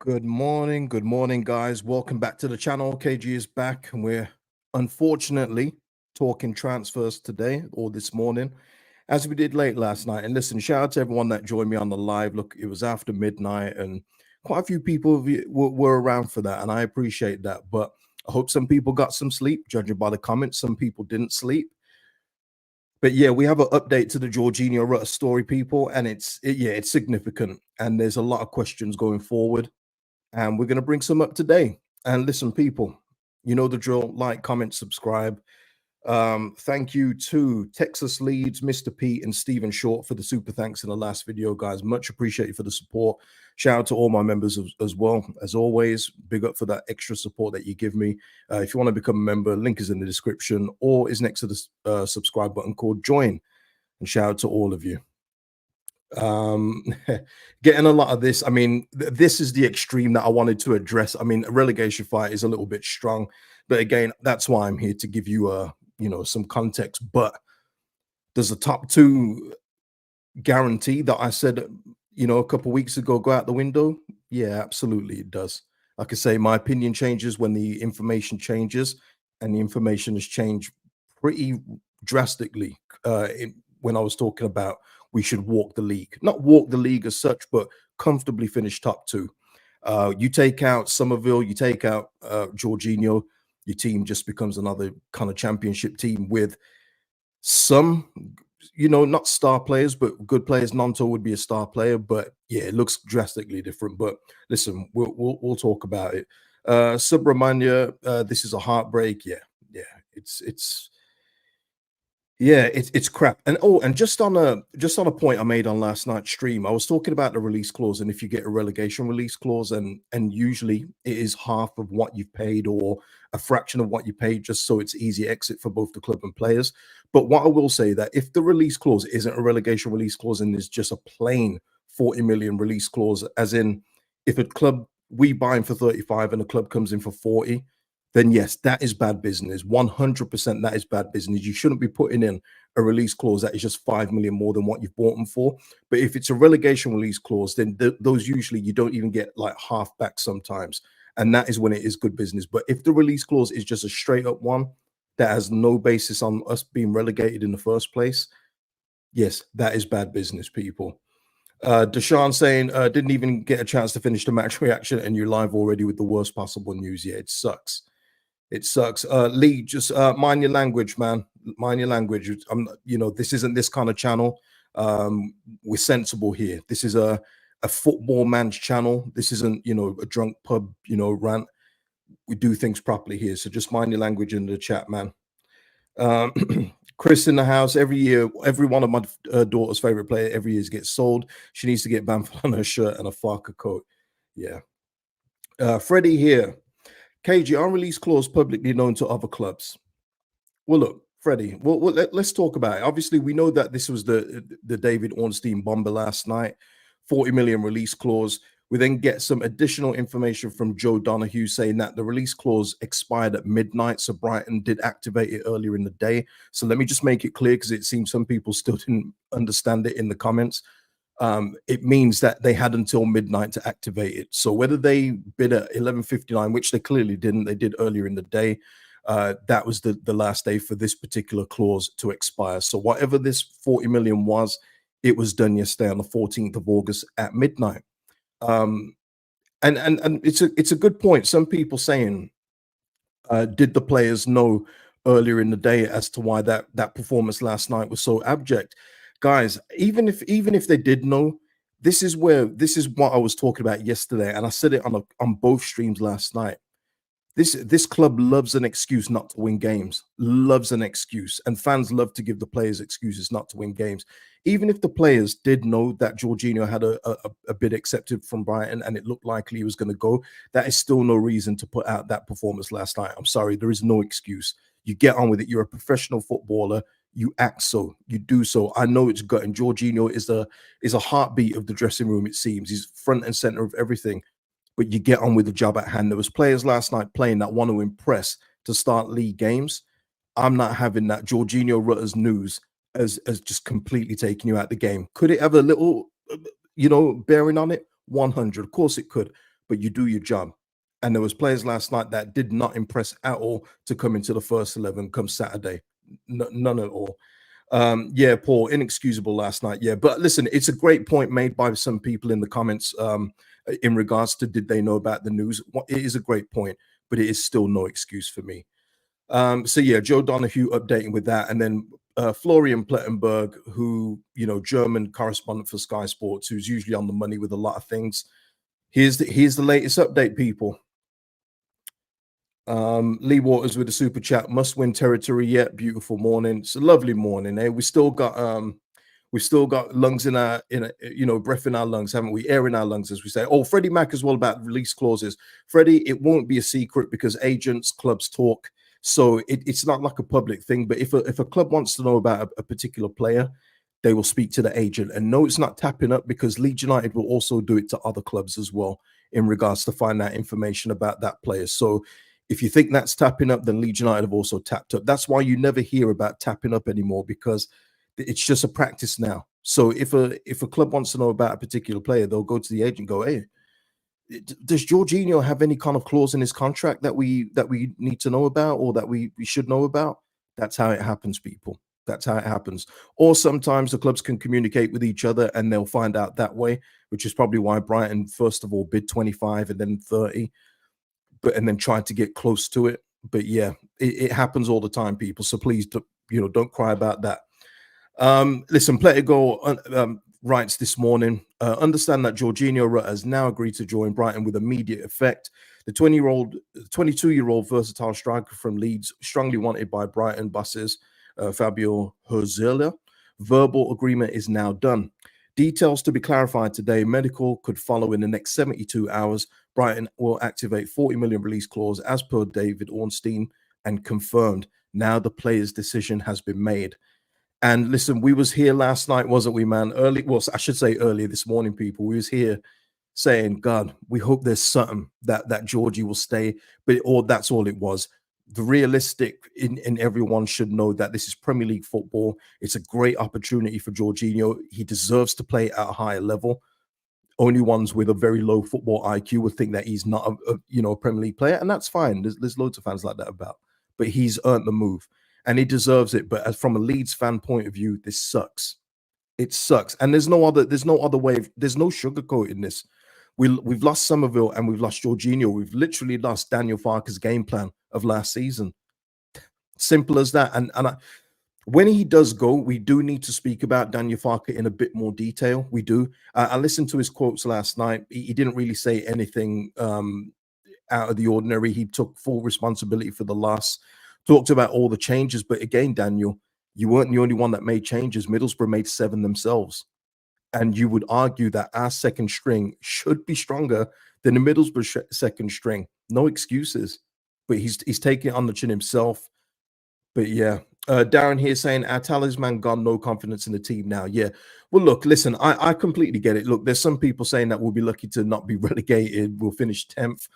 Good morning, guys. Welcome back to the channel. KG is back, and we're unfortunately talking transfers today or this morning, as we did late last night. And listen, shout out to everyone that joined me on the live. Look, it was after midnight, and quite a few people were around for that, and I appreciate that. But I hope some people got some sleep, judging by the comments. Some people didn't sleep. But yeah, we have an update to the Georginio Rutter story, people, and it's significant, and there's a lot of questions going forward, and we're going to bring some up today. And listen, people, you know the drill: like, comment, subscribe. Thank you to Texas Leeds, Mr. Pete, and Stephen Short for the super thanks in the last video, guys. Much appreciated for the support. Shout out to all my members as well. As always, big up for that extra support that you give me. If you want to become a member, link is in the description or is next to the subscribe button called join. And shout out to all of you. Getting a lot of this. I mean, this is the extreme that I wanted to address. I mean, a relegation fight is a little bit strong, but again, that's why I'm here, to give you some context. But does the top two guarantee that I said a couple of weeks ago go out the window? Yeah, absolutely it does. Like I say, my opinion changes when the information changes, and the information has changed pretty drastically when I was talking about we should walk the league. Not walk the league as such, but comfortably finish top two. You take out Somerville, you take out Georginio, your team just becomes another kind of championship team with some, not star players, but good players. Nanto would be a star player, but yeah, it looks drastically different. But listen, we'll talk about it. Subramania, this is a heartbreak. Yeah, it's crap. And just on a point I made on last night's stream, I was talking about the release clause, and if you get a relegation release clause, and usually it is half of what you've paid or a fraction of what you paid, just so it's easy exit for both the club and players. But what I will say, that if the release clause isn't a relegation release clause and is just a plain 40 million release clause, as in if a club, we buy him for 35 and a club comes in for 40, then yes, that is bad business. 100% that is bad business. You shouldn't be putting in a release clause that is just 5 million more than what you've bought them for. But if it's a relegation release clause, then those usually you don't even get like half back sometimes. And that is when it is good business. But if the release clause is just a straight up one that has no basis on us being relegated in the first place, yes, that is bad business, people. Deshaun saying, didn't even get a chance to finish the match reaction and you're live already with the worst possible news. Yeah, it sucks. It sucks. Lee, just mind your language, man. Mind your language. This isn't this kind of channel. We're sensible here. This is a football man's channel. This isn't, a drunk pub, rant. We do things properly here. So just mind your language in the chat, man. Chris in the house. Every year, every one of my daughter's favorite player every year gets sold. She needs to get Bamford on her shirt and a Farker coat. Yeah. Freddie here. KG, unreleased clause publicly known to other clubs. Well, look, Freddie, let's talk about it. Obviously, we know that this was the David Ornstein bomber last night, 40 million release clause. We then get some additional information from Joe Donahue saying that the release clause expired at midnight, so Brighton did activate it earlier in the day. So let me just make it clear, because it seems some people still didn't understand it in the comments. It means that they had until midnight to activate it. So whether they bid at 11:59, which they clearly didn't, they did earlier in the day, that was the last day for this particular clause to expire. So whatever this 40 million was, it was done yesterday on the 14th of August at midnight. And it's a good point. Some people saying, did the players know earlier in the day as to why that performance last night was so abject? Guys, even if they did know, this is what I was talking about yesterday, and I said it on both streams last night. This club loves an excuse not to win games, loves an excuse, and fans love to give the players excuses not to win games. Even if the players did know that Georginio had a bid accepted from Brighton and it looked likely he was going to go, that is still no reason to put out that performance last night. I'm sorry, there is no excuse. You get on with it. You're a professional footballer. You act so, you do so. I know it's gutting. Georginio is a heartbeat of the dressing room, it seems. He's front and center of everything. But you get on with the job at hand. There was players last night playing that want to impress to start league games. I'm not having that. Georginio Rutter's news as just completely taking you out the game. Could it have a little, bearing on it? 100. Of course it could. but you do your job. And there was players last night that did not impress at all to come into the first 11 come Saturday. None at all. Yeah, Paul, inexcusable last night. Yeah, but listen, it's a great point made by some people in the comments in regards to did they know about the news. It is a great point, but it is still no excuse for me. So yeah, Joe Donahue updating with that, and then Florian Plettenberg, who German correspondent for Sky Sports, who's usually on the money with a lot of things. Here's the latest update, people. Lee Waters with the super chat. Must win territory yet. Beautiful morning. It's a lovely morning. Eh? We've still got lungs in our breath in our lungs, haven't we? Air in our lungs, as we say. Oh, Freddie Mac as well about release clauses. Freddie, it won't be a secret because agents, clubs talk. So it's not like a public thing. But if a club wants to know about a particular player, they will speak to the agent. And no, it's not tapping up because Leeds United will also do it to other clubs as well in regards to find out information about that player. So if you think that's tapping up, then Leeds United have also tapped up. That's why you never hear about tapping up anymore, because it's just a practice now. So if a club wants to know about a particular player, they'll go to the agent and go, hey, does Georginio have any kind of clause in his contract that we need to know about, or that we should know about? That's how it happens, people. That's how it happens. Or sometimes the clubs can communicate with each other and they'll find out that way, which is probably why Brighton, first of all, bid 25 and then 30, and then tried to get close to it. But yeah, it happens all the time, people. So please, don't cry about that. Listen, Pletigo writes this morning, understand that Georginio Rutter has now agreed to join Brighton with immediate effect. The 22-year-old versatile striker from Leeds, strongly wanted by Brighton bosses, Fabio Herzler. Verbal agreement is now done. Details to be clarified today. Medical could follow in the next 72 hours. Brighton will activate 40 million release clause as per David Ornstein and confirmed. Now the player's decision has been made. And listen, we was here last night, wasn't we, man? I should say earlier this morning, people. We was here saying, God, we hope there's something that Georgie will stay, or that's all it was. The realistic in everyone should know that this is Premier League football. It's a great opportunity for Georginio. He deserves to play at a higher level. Only ones with a very low football IQ would think that he's not a Premier League player, and that's fine. There's loads of fans like that about, but he's earned the move and he deserves it. But as from a Leeds fan point of view, this sucks. It sucks, and there's no other way. There's no sugarcoating this. We've lost Somerville and we've lost Georginio. We've literally lost Daniel Farke's game plan of last season. Simple as that. And when he does go, we do need to speak about Daniel Farke in a bit more detail. We do. I listened to his quotes last night. He didn't really say anything out of the ordinary. He took full responsibility for the loss, talked about all the changes. But again, Daniel, you weren't the only one that made changes. Middlesbrough made 7 themselves. And you would argue that our second string should be stronger than the Middlesbrough second string. No excuses. But he's taking it on the chin himself. But yeah, Darren here saying our talisman gone, no confidence in the team now. Yeah. Well, look, listen, I completely get it. Look, there's some people saying that we'll be lucky to not be relegated. We'll finish 10th.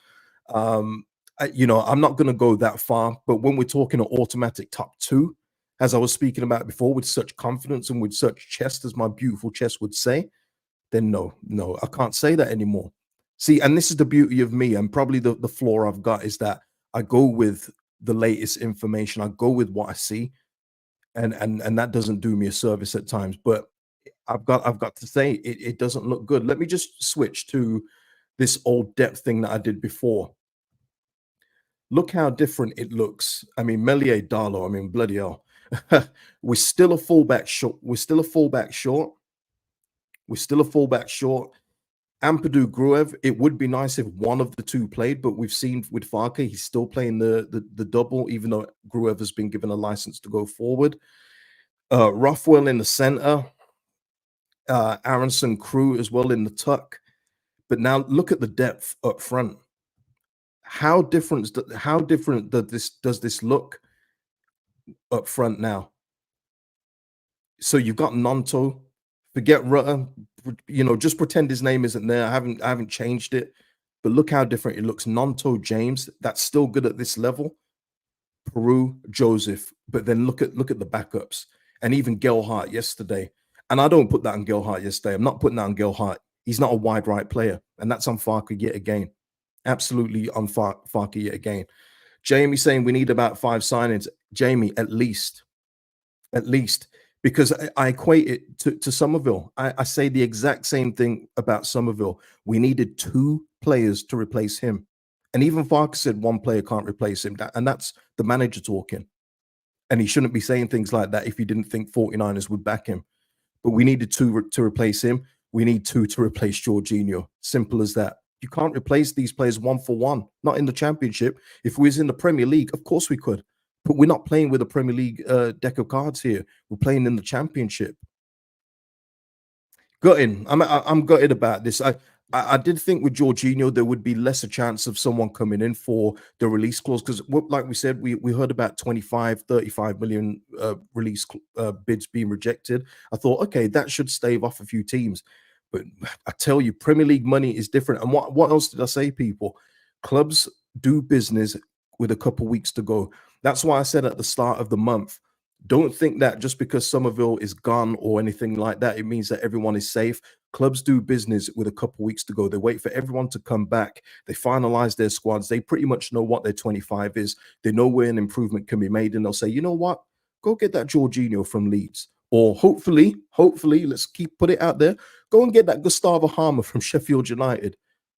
I'm not going to go that far. But when we're talking an automatic top 2, as I was speaking about before, with such confidence and with such chest, as my beautiful chest would say, then no, I can't say that anymore. See, and this is the beauty of me, and probably the flaw I've got is that I go with the latest information. I go with what I see, and that doesn't do me a service at times. But I've got to say it doesn't look good. Let me just switch to this old depth thing that I did before. Look how different it looks. I mean, Melier Darlow, I mean, bloody hell. We're still a fullback short. Ampadu Gruev, it would be nice if one of the two played, but we've seen with Farke, he's still playing the double, even though Gruev has been given a license to go forward. Rothwell in the center, Aronson Crew as well in the tuck. But now look at the depth up front. How different does this look up front now? So you've got Nonto, forget Rutter, just pretend his name isn't there. I haven't changed it, but look how different it looks. Nonto, James, that's still good at this level. Peru, Joseph, but then look at the backups, and even Gelhardt yesterday. And I don't put that on Gelhardt yesterday. I'm not putting that on Gelhardt. He's not a wide right player, and that's on Farke yet again. Absolutely on Farke yet again. Jamie saying we need about 5 signings. Jamie, at least, because I equate it to Somerville. I say the exact same thing about Somerville. We needed 2 players to replace him. And even Farke said one player can't replace him. And that's the manager talking. And he shouldn't be saying things like that if he didn't think 49ers would back him. But we needed 2 to replace him. We need 2 to replace Georginio. Simple as that. You can't replace these players one for one, not in the championship. If we was in the Premier League, of course we could. But we're not playing with a Premier League deck of cards here. We're playing in the championship. Gutting. I'm gutted about this. I did think with Jorginho there would be lesser chance of someone coming in for the release clause because, like we said, we heard about 25, 35 million release bids being rejected. I thought, okay, that should stave off a few teams. But I tell you, Premier League money is different. And what else did I say, people? Clubs do business with a couple weeks to go. That's why I said at the start of the month, don't think that just because Somerville is gone or anything like that, it means that everyone is safe. Clubs do business with a couple weeks to go. They wait for everyone to come back. They finalize their squads. They pretty much know what their 25 is. They know where an improvement can be made. And they'll say, you know what? Go get that Georginio from Leeds. Or hopefully, let's put it out there. Go and get that Gustavo Harmer from Sheffield United.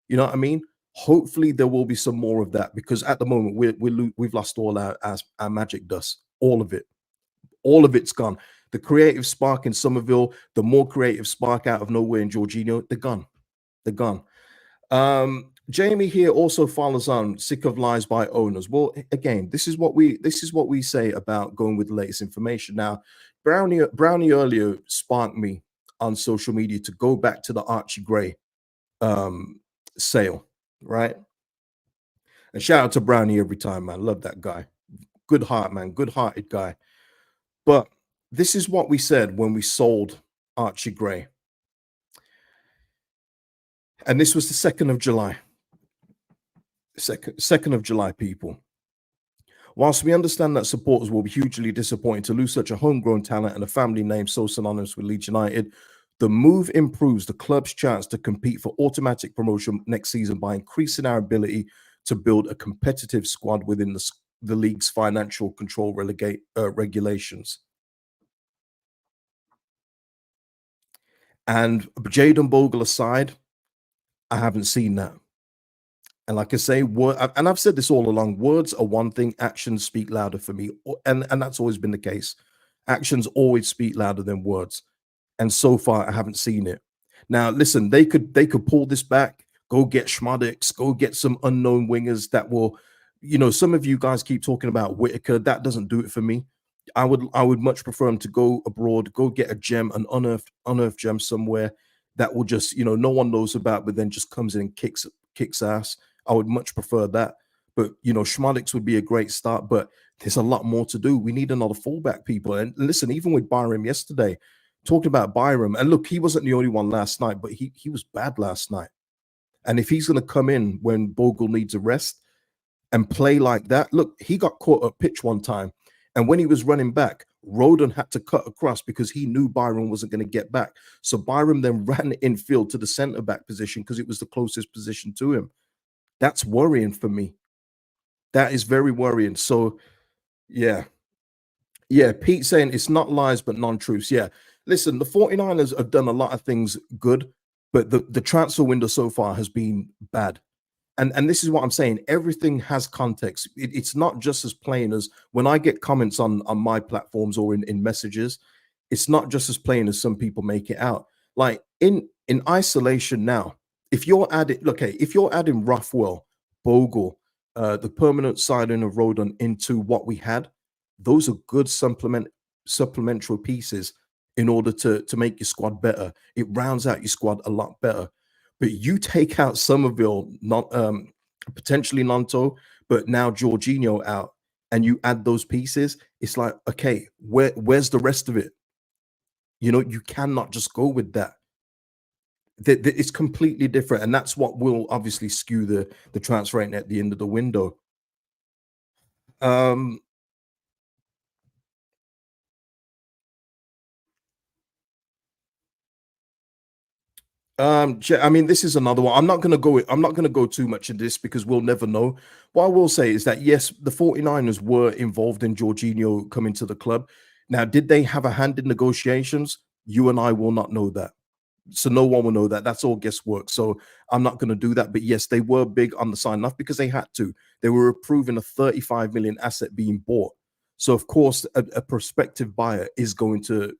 You know what I mean? Hopefully there will be some more of that because at the moment we've lost all our magic dust, all of it. All of it's gone. The creative spark in Somerville, the more creative spark out of nowhere in Georginio, they're gone. They're gone. Jamie here also follows on sick of lies by owners. Well, again, this is what we say about going with the latest information. Now, Brownie earlier sparked me on social media to go back to the Archie Gray um sale, right? And shout out to Brownie every time, man. Love that guy. Good heart, man. Good hearted guy. But this is what we said when we sold Archie Gray. And this was the 2nd of July. Second of July, people. Whilst we understand that supporters will be hugely disappointed to lose such a homegrown talent and a family name so synonymous with Leeds United, the move improves the club's chance to compete for automatic promotion next season by increasing our ability to build a competitive squad within the league's financial control regulations. And Jaden Bogle aside, I haven't seen that. And like I say, and I've said this all along, words are one thing, actions speak louder for me. And that's always been the case. Actions always speak louder than words. And so far, I haven't seen it. Now, listen, they could pull this back, go get Schmadix, go get some unknown wingers that will, some of you guys keep talking about Whitaker. That doesn't do it for me. I would much prefer him to go abroad, go get a gem, an unearthed gem somewhere that will just, no one knows about, but then just comes in and kicks ass. I would much prefer that. But Schmadix would be a great start, but there's a lot more to do. We need another fullback, people. And listen, even with Byram yesterday, talking about Byram, and look, he wasn't the only one last night, but he was bad last night. And if he's going to come in when Bogle needs a rest and play like that, look, he got caught at pitch one time. And when he was running back, Roden had to cut across because he knew Byram wasn't going to get back. So Byram then ran infield to the centre back position because it was the closest position to him. That's worrying for me. That is very worrying. So, yeah. Yeah, Pete saying it's not lies but non-truths. Yeah. Listen, the 49ers have done a lot of things good, but the transfer window so far has been bad. And this is what I'm saying. Everything has context. It's not just as plain as when I get comments on my platforms or in messages, it's not just as plain as some people make it out. Like in isolation now, if you're adding look, hey, if you're adding Rothwell, Bogle, the permanent signing of Rodon into what we had, those are good supplementary pieces in order to make your squad better. It rounds out your squad a lot better. But you take out Somerville, not potentially Nanto, but now Jorginho out, and you add those pieces. It's like, okay, where's the rest of it? You cannot just go with that. It's completely different, and that's what will obviously skew the transfer rate at the end of the window. Um, I mean, this is another one. I'm not gonna go too much into this because we'll never know. What I will say is that yes, the 49ers were involved in Georginio coming to the club. Now, did they have a hand in negotiations? You and I will not know that. So no one will know that. That's all guesswork. So I'm not going to do that. But yes, they were big on the sign off because they had to. They were approving a 35 million asset being bought. So of course, a prospective buyer is going to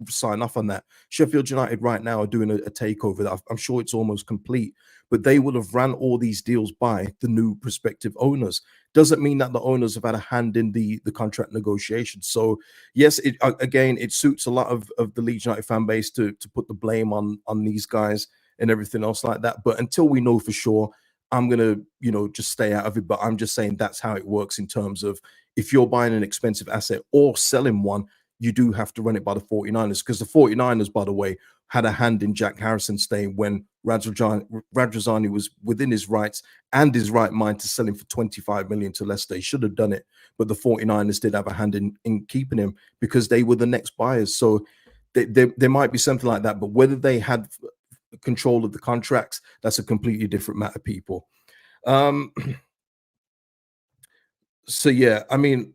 sign off on that. Sheffield United right now are doing a takeover. I'm sure it's almost complete, but they will have ran all these deals by the new prospective owners. Doesn't mean that the owners have had a hand in the contract negotiations. So yes, again, it suits a lot of the Leeds United fan base to put the blame on these guys and everything else like that. But until we know for sure, I'm gonna just stay out of it. But I'm just saying that's how it works in terms of if you're buying an expensive asset or selling one, you do have to run it by the 49ers because the 49ers, by the way, had a hand in Jack Harrison staying when Radrizzani was within his rights and his right mind to sell him for 25 million to Leicester. He should have done it, but the 49ers did have a hand in keeping him because they were the next buyers. So there might be something like that, but whether they had control of the contracts, that's a completely different matter, people. Um, so yeah, I mean,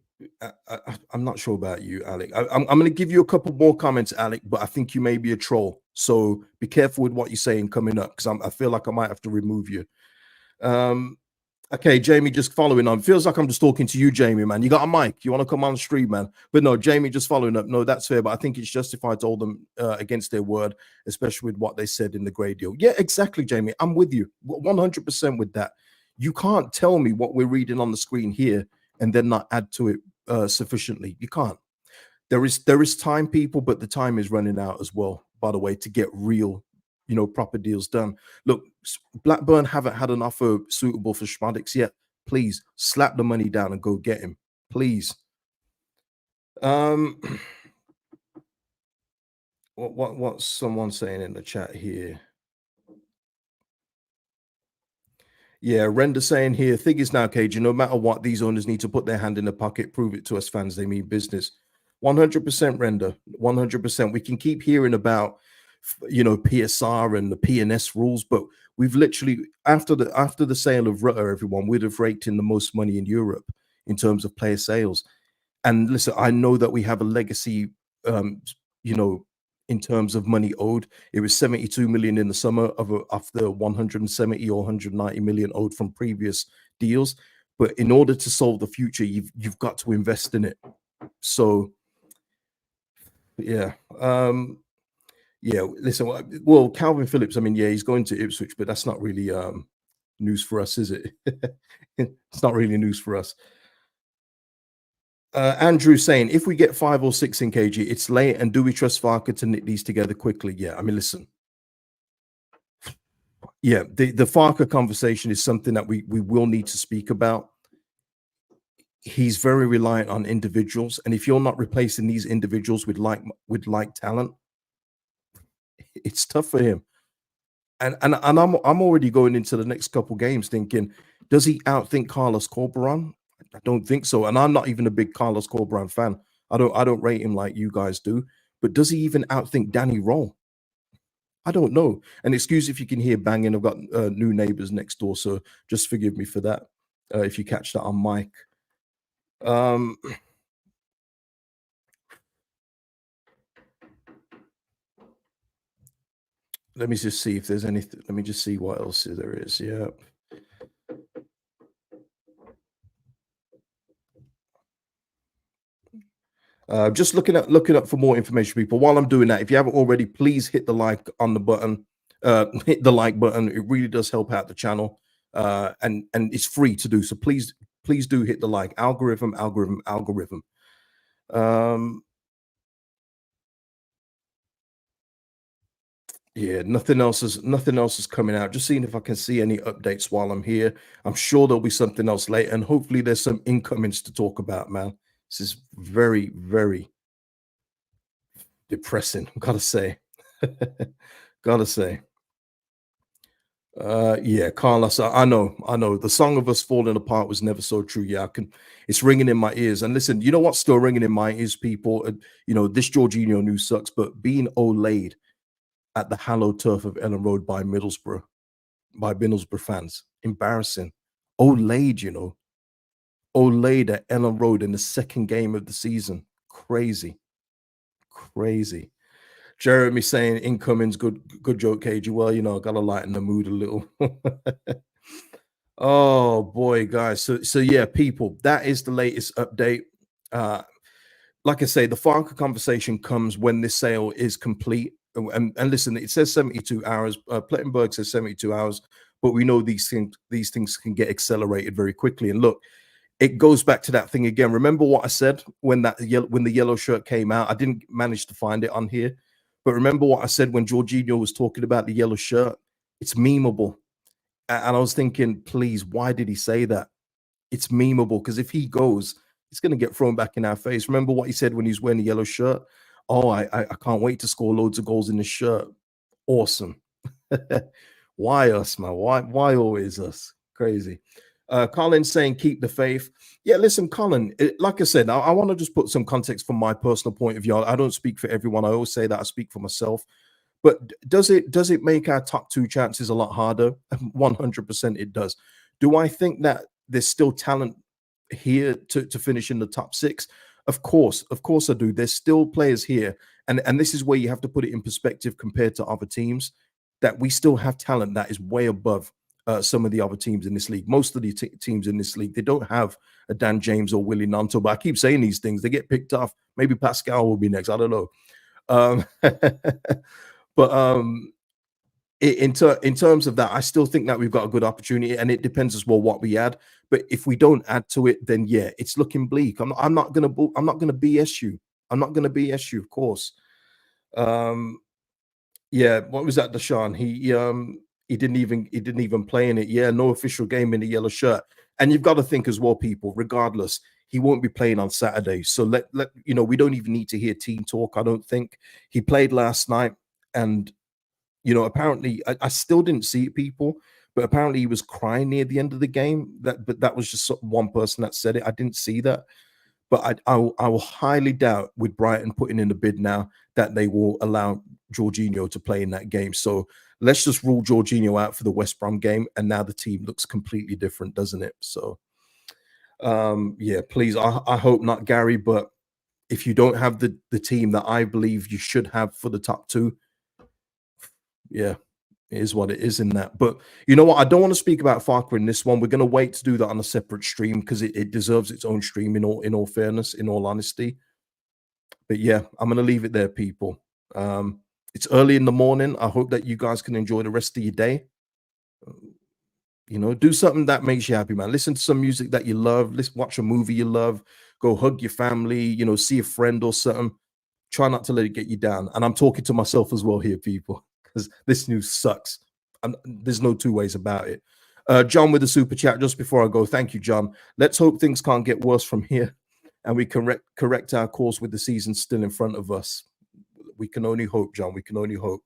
I'm not sure about you, Alec. I'm going to give you a couple more comments, Alec, but I think you may be a troll. So be careful with what you're saying coming up because I feel like I might have to remove you. Um, okay, Jamie, just following on. Feels like I'm just talking to you, Jamie, man. You got a mic. You want to come on the stream, man. But no, Jamie, just following up. No, that's fair. But I think it's justified to hold them against their word, especially with what they said in the Grey deal. Yeah, exactly, Jamie. I'm with you 100% with that. You can't tell me what we're reading on the screen here and then not add to it sufficiently. You can't. There is time, people, but the time is running out as well, by the way, to get real, proper deals done. Look, Blackburn haven't had an offer suitable for Schmadix yet. Please slap the money down and go get him. Please. Um what's someone saying in the chat here? Yeah, Render saying here, thing is now, KG, no matter what, these owners need to put their hand in the pocket, prove it to us fans they mean business. 100% Render, 100%. We can keep hearing about, PSR and the PNS rules, but we've literally, after the sale of Rutter, everyone, we'd have raked in the most money in Europe in terms of player sales. And listen, I know that we have a legacy, um, you know, in terms of money owed. It was 72 million in the summer of the 170 or 190 million owed from previous deals. But in order to solve the future, you've got to invest in it. So yeah. Yeah, listen, well, Calvin Phillips, I mean, yeah, he's going to Ipswich, but that's not really news for us, is it? It's not really news for us. Andrew saying, if we get 5 or 6 in KG, it's late. And do we trust Farker to knit these together quickly? Yeah, I mean, listen. Yeah, the Farker conversation is something that we will need to speak about. He's very reliant on individuals, and if you're not replacing these individuals with like talent, it's tough for him. And I'm already going into the next couple games thinking, does he outthink Carlos Corberan? I don't think so. And I'm not even a big Carlos Corberan fan. I don't rate him like you guys do. But does he even outthink Danny Roll? I don't know. And excuse if you can hear banging. I've got new neighbors next door, so just forgive me for that. If you catch that on mic. Let me just see if there's anything. Let me just see what else there is. Yeah. Just looking up for more information, people. While I'm doing that, if you haven't already, please hit the like on the button. Hit the like button. It really does help out the channel, and it's free to do. So please do hit the like. Algorithm. Yeah, nothing else is coming out. Just seeing if I can see any updates while I'm here. I'm sure there'll be something else later, and hopefully there's some incomings to talk about, man. This is very, very depressing, gotta say. Gotta say. Yeah, Carlos, I know. The song of us falling apart was never so true. Yeah, it's ringing in my ears. And listen, you know what's still ringing in my ears, people? This Jorginho news sucks, but being Olayed, at the hallowed turf of Ellen Road by Middlesbrough fans. Embarrassing. Olayed, you know. Olayed at Ellen Road in the second game of the season. Crazy. Crazy. Jeremy saying incoming's good joke, KG. Well, you know, gotta lighten the mood a little. Oh boy, guys. So yeah, people, that is the latest update. Uh like I say, the Farker conversation comes when this sale is complete. And listen, it says 72 hours. Plettenberg says 72 hours, but we know these things can get accelerated very quickly. And look, it goes back to that thing again. Remember what I said when the yellow shirt came out? I didn't manage to find it on here, but remember what I said when Georginio was talking about the yellow shirt? It's memeable. And I was thinking, please, why did he say that? It's memeable because if he goes, it's going to get thrown back in our face. Remember what he said when he's wearing the yellow shirt? Oh, I can't wait to score loads of goals in this shirt. Awesome. Why us, man? Why always us? Crazy. Colin saying keep the faith. Yeah, listen, Colin. Like I said, I want to just put some context from my personal point of view. I don't speak for everyone. I always say that I speak for myself. But does it make our top two chances a lot harder? 100% it does. Do I think that there's still talent here to finish in the top six? Of course I do. There's still players here, and this is where you have to put it in perspective compared to other teams, that we still have talent that is way above some of the other teams in this league. Most of the teams in this league, they don't have a Dan James or Willie Nanto, but I keep saying these things, they get picked off. Maybe Pascal will be next. I don't know. But in terms of that, I still think that we've got a good opportunity, and it depends as well what we add. But if we don't add to it, then yeah, it's looking bleak. I'm not gonna BS you. I'm not gonna BS you, of course. Yeah, what was that, Deshaun? He didn't even play in it. Yeah, no official game in the yellow shirt. And you've got to think as well, people, regardless, he won't be playing on Saturday. So let you know, we don't even need to hear team talk, I don't think. He played last night, and you know, apparently I still didn't see it, people, but apparently he was crying near the end of the game. But that was just one person that said it. I didn't see that. But I will highly doubt, with Brighton putting in the bid now, that they will allow Georginio to play in that game. So let's just rule Georginio out for the West Brom game, and now the team looks completely different, doesn't it? So yeah, please, I hope not, Gary. But if you don't have the team that I believe you should have for the top two, yeah, it is what it is in that. But you know what? I don't want to speak about Farker in this one. We're going to wait to do that on a separate stream because it deserves its own stream, in all fairness, in all honesty. But yeah, I'm going to leave it there, people. It's early in the morning. I hope that you guys can enjoy the rest of your day. You know, do something that makes you happy, man. Listen to some music that you love. Let's watch a movie you love. Go hug your family. You know, see a friend or something. Try not to let it get you down. And I'm talking to myself as well here, people, because this news sucks. There's no two ways about it. John with the super chat just before I go. Thank you, John. Let's hope things can't get worse from here, and we can correct our course with the season still in front of us. We can only hope, John. We can only hope.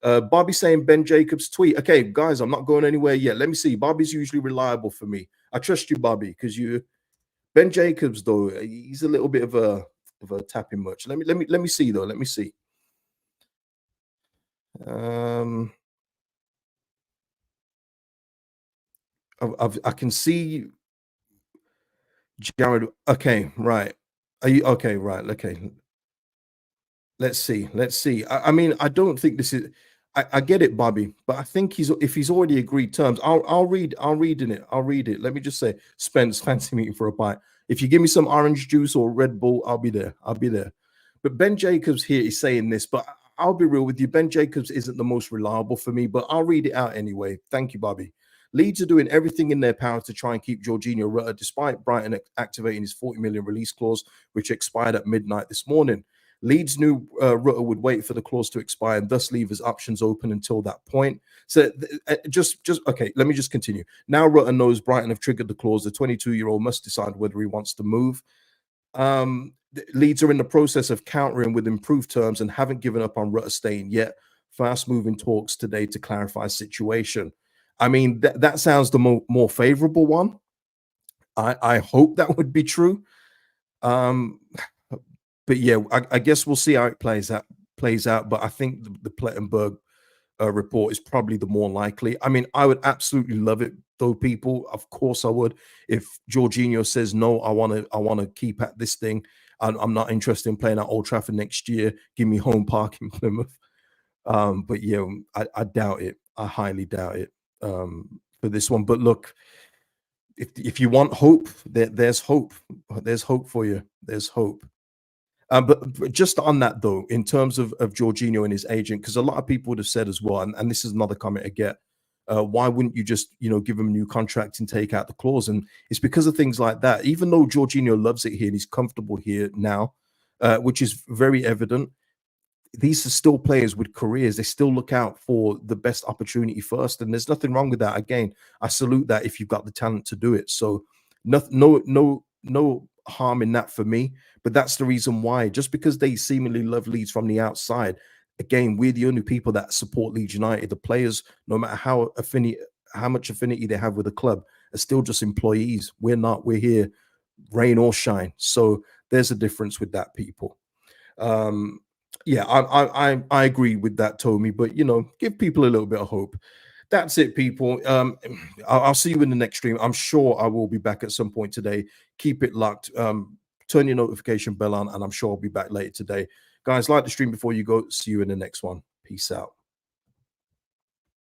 Bobby saying Ben Jacobs tweet. Okay, guys, I'm not going anywhere yet. Let me see. Bobby's usually reliable for me. I trust you, Bobby, because Ben Jacobs, though, he's a little bit of a tapping much. Let me see, though. Let me see. I can see Jared. Okay, right. Are you okay? Right. Okay. Let's see. Let's see. I mean, I don't think this is. I get it, Bobby, but I think if he's already agreed terms, I'll read in it. I'll read it. Let me just say, Spence, fancy meeting for a bite. If you give me some orange juice or Red Bull, I'll be there. I'll be there. But Ben Jacobs here is saying this, but I'll be real with you. Ben Jacobs isn't the most reliable for me, but I'll read it out anyway. Thank you, Bobby. Leeds are doing everything in their power to try and keep Georginio Rutter, despite Brighton activating his 40 million release clause, which expired at midnight this morning. Leeds knew Rutter would wait for the clause to expire and thus leave his options open until that point. So just okay, let me just continue. Now Rutter knows Brighton have triggered the clause. The 22-year-old must decide whether he wants to move. Leeds are in the process of countering with improved terms and haven't given up on Rutter staying yet. Fast-moving talks today to clarify situation. I mean, that sounds the more favorable one. I hope that would be true. But yeah, I guess we'll see how it plays out. But I think the Plettenberg report is probably the more likely. I mean, I would absolutely love it though, people. Of course I would. If Georginio says no, I want to keep at this thing. I'm not interested in playing at Old Trafford next year. Give me home park in Plymouth. But yeah, I doubt it. I highly doubt it for this one. But look, if you want hope, there's hope. There's hope for you. There's hope. But just on that though, in terms of Jorginho and his agent, because a lot of people would have said as well, and this is another comment I get, why wouldn't you just give him a new contract and take out the clause? And it's because of things like that. Even though Jorginho loves it here and he's comfortable here now, which is very evident, these are still players with careers. They still look out for the best opportunity first, and there's nothing wrong with that. Again, I salute that if you've got the talent to do it. So no harm in that for me. But that's the reason why. Just because they seemingly love Leeds from the outside, again, we're the only people that support Leeds United. The players, no matter how much affinity they have with the club, are still just employees. We're not. We're here, rain or shine. So there's a difference with that, people. Yeah, I agree with that, Tommy. But give people a little bit of hope. That's it, people. I'll see you in the next stream. I'm sure I will be back at some point today. Keep it locked. Turn your notification bell on, and I'm sure I'll be back later today. Guys, like the stream before you go. See you in the next one. Peace out.